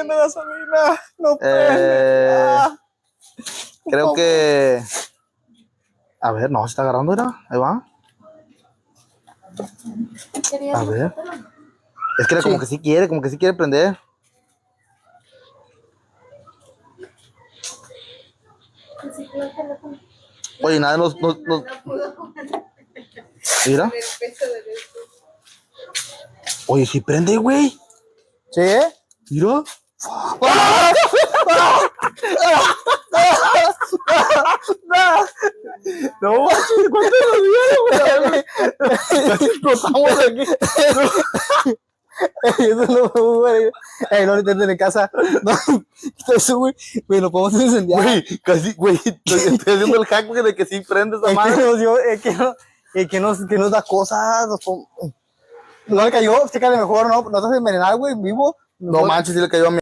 poniendo gasolina. No creo que... A ver, no, se está agarrando, mira. Ahí va. A ver. Es que era como que sí quiere prender. Oye, nada, mira. Oye, sí prende, güey. ¿Sí? Mira. No, ¿cuánto nos dieron, güey? Casi explotamos aquí. Eso no fue muy bueno. No lo intenten en casa. No, eso, güey, lo podemos incendiar. Güey, casi, güey, estoy haciendo el hack de que sí prende esa madre. Que nos da cosas. No le cayó, chécale mejor, no te haces envenenar, güey, vivo. No manches, sí le cayó a mi